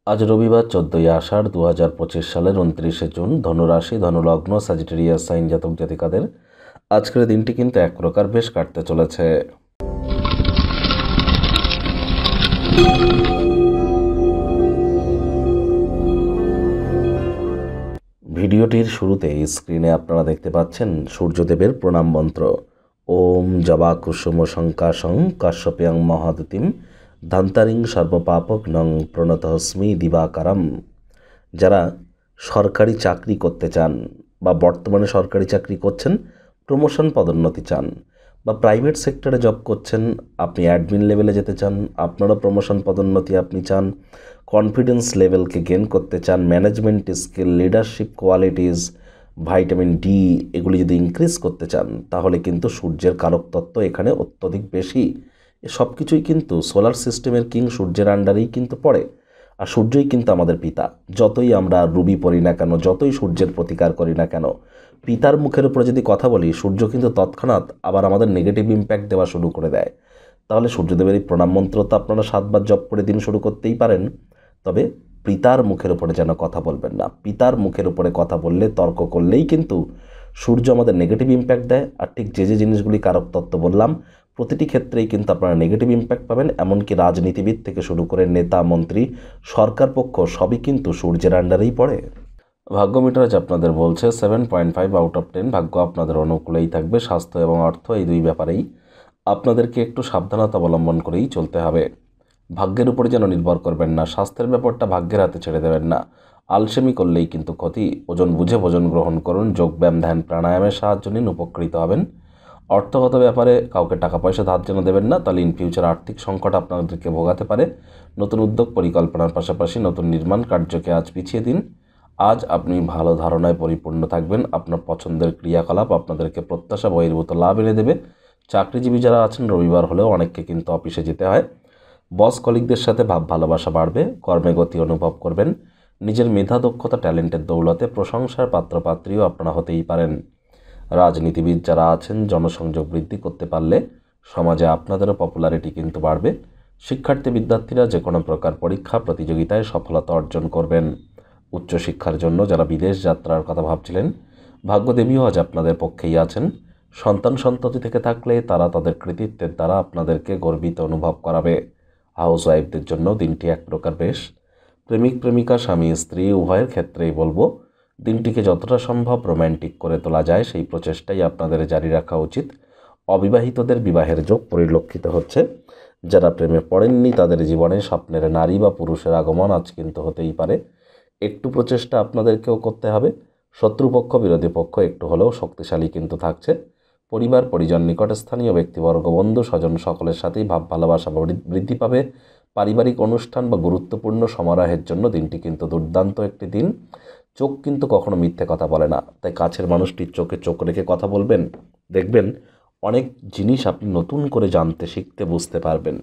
আজ রবিবার 14ই আষাঢ় 2025 সালের 29শে জুন। ধনুরাশি, ধনুলগ্ন, স্যাজিটেরিয়াস সাইন জাতক জাতিকাদের আজকের দিনটি কিন্তু এক প্রকার বেশ কাটতে চলেছে। ভিডিওটির শুরুতে স্ক্রিনে আপনারা দেখতে পাচ্ছেন সূর্যদেবের প্রণাম মন্ত্র। ওম জবা কুসুম শঙ্কাশং কাশ্যপ্যাং মহাদুতিম ধান্তারিং সর্বপাপগ্নং প্রণতহস্মি দিবাকারম। যারা সরকারি চাকরি করতে চান বা বর্তমানে সরকারি চাকরি করছেন, প্রমোশন পদোন্নতি চান, বা প্রাইভেট সেক্টরে জব করছেন, আপনি অ্যাডমিন লেভেলে যেতে চান, আপনারও প্রমোশন পদোন্নতি আপনি চান, কনফিডেন্স লেভেলকে গেন করতে চান, management skill, leadership qualities, vitamin D এগুলি যদি ইনক্রিজ করতে চান, তাহলে কিন্তু সূর্যের কারক তত্ত্ব এখানে অত্যধিক বেশি। সব কিছুই কিন্তু সোলার সিস্টেমের কিং সূর্যের আন্ডারেই কিন্তু পড়ে। আর সূর্যই কিন্তু আমাদের পিতা। যতই আমরা রুবি পড়ি না কেন, যতই সূর্যের প্রতিকার করি না কেন, পিতার মুখের উপরে যদি কথা বলি, সূর্য কিন্তু তৎক্ষণাৎ আবার আমাদের নেগেটিভ ইম্প্যাক্ট দেওয়া শুরু করে দেয়। তাহলে সূর্যদেবের এই প্রণাম মন্ত্র তো আপনারা 7 বার জপ করে দিন শুরু করতেই পারেন, তবে পিতার মুখের উপরে যেন কথা বলবেন না। পিতার মুখের উপরে কথা বললে, তর্ক করলেই কিন্তু সূর্য আমাদের নেগেটিভ ইম্প্যাক্ট দেয়। আর ঠিক যে যে জিনিসগুলি কারক তত্ত্ব বললাম, প্রতিটি ক্ষেত্রেই কিন্তু আপনারা নেগেটিভ ইম্প্যাক্ট পাবেন। এমনকি রাজনীতিবিদ থেকে শুরু করে নেতা, মন্ত্রী, সরকার পক্ষ সবই কিন্তু সূর্যের আন্ডারেই পড়ে। ভাগ্য মিটার আজ আপনাদের বলছে 7.5 আউট অফ 10। ভাগ্য আপনাদের অনুকূলেই থাকবে। স্বাস্থ্য এবং অর্থ এই দুই ব্যাপারেই আপনাদেরকে একটু সাবধানতা অবলম্বন করেই চলতে হবে। ভাগ্যের উপরে যেন নির্ভর করবেন না। স্বাস্থ্যের ব্যাপারটা ভাগ্যের হাতে ছেড়ে দেবেন না। আলসেমি করলেই কিন্তু ক্ষতি। ওজন বুঝে ভোজন গ্রহণ করুন। যোগব্যায়াম, ধ্যান, প্রাণায়ামের সাহায্য নিন, উপকৃত হবেন। অর্থগত ব্যাপারে কাউকে টাকা পয়সা ধার যেন দেবেন না, তাহলে ইন ফিউচার আর্থিক সংকট আপনাদেরকে ভোগাতে পারে। নতুন উদ্যোগ পরিকল্পনার পাশাপাশি নতুন নির্মাণ কার্যকে আজ পিছিয়ে দিন। আজ আপনি ভালো ধারণায় পরিপূর্ণ থাকবেন। আপনার পছন্দের ক্রিয়াকলাপ আপনাদেরকে প্রত্যাশা বহির্ভূত লাভ এনে দেবে। চাকরিজীবী যারা আছেন, রবিবার হলেও অনেককে কিন্তু অফিসে যেতে হয়। বস কলিগদের সাথে ভাব ভালোবাসা বাড়বে। কর্মে গতি অনুভব করবেন। নিজের মেধা, দক্ষতা, ট্যালেন্টের দৌলতে প্রশংসার পাত্রপাত্রীও আপনারা হতেই পারেন। রাজনীতিবিদ যারা আছেন, জনসংযোগ বৃদ্ধি করতে পারলে সমাজে আপনাদেরও পপুলারিটি কিন্তু বাড়বে। শিক্ষার্থী বিদ্যার্থীরা যে কোনো প্রকার পরীক্ষা প্রতিযোগিতায় সফলতা অর্জন করবেন। উচ্চশিক্ষার জন্য যারা বিদেশ যাত্রার কথা ভাবছিলেন, ভাগ্যদেবীও আজ আপনাদের পক্ষেই আছেন। সন্তান সন্ততি থেকে থাকলে তারা তাদের কৃতিত্বের দ্বারা আপনাদেরকে গর্বিত অনুভব করাবে। হাউস ওয়াইফদের জন্য দিনটি এক প্রকার বেশ। প্রেমিক প্রেমিকা, স্বামী স্ত্রী উভয়ের ক্ষেত্রেই বলবো, দিনটিকে যতটা সম্ভব রোম্যান্টিক করে তোলা যায় সেই প্রচেষ্টাই আপনাদের জারি রাখা উচিত। অবিবাহিতদের বিবাহের যোগ পরিলক্ষিত হচ্ছে। যারা প্রেমে পড়েননি তাদের জীবনে স্বপ্নের নারী বা পুরুষের আগমন আজ কিন্তু হতেই পারে। একটু প্রচেষ্টা আপনাদেরকেও করতে হবে। শত্রুপক্ষ, বিরোধী পক্ষ একটু হলেও শক্তিশালী কিন্তু থাকছে। পরিবার, পরিজন, নিকটে স্থানীয় ব্যক্তিবর্গ, বন্ধু স্বজন সকলের সাথেই ভাব ভালোবাসা বৃদ্ধি পাবে। পারিবারিক অনুষ্ঠান বা গুরুত্বপূর্ণ সমারোহের জন্য দিনটি কিন্তু দুর্দান্ত একটি দিন। চোখ কিন্তু কখনো মিথ্যে কথা বলে না, তাই কাছের মানুষটির চোখে চোখ রেখে কথা বলবেন। দেখবেন অনেক জিনিস আপনি নতুন করে জানতে, শিখতে, বুঝতে পারবেন।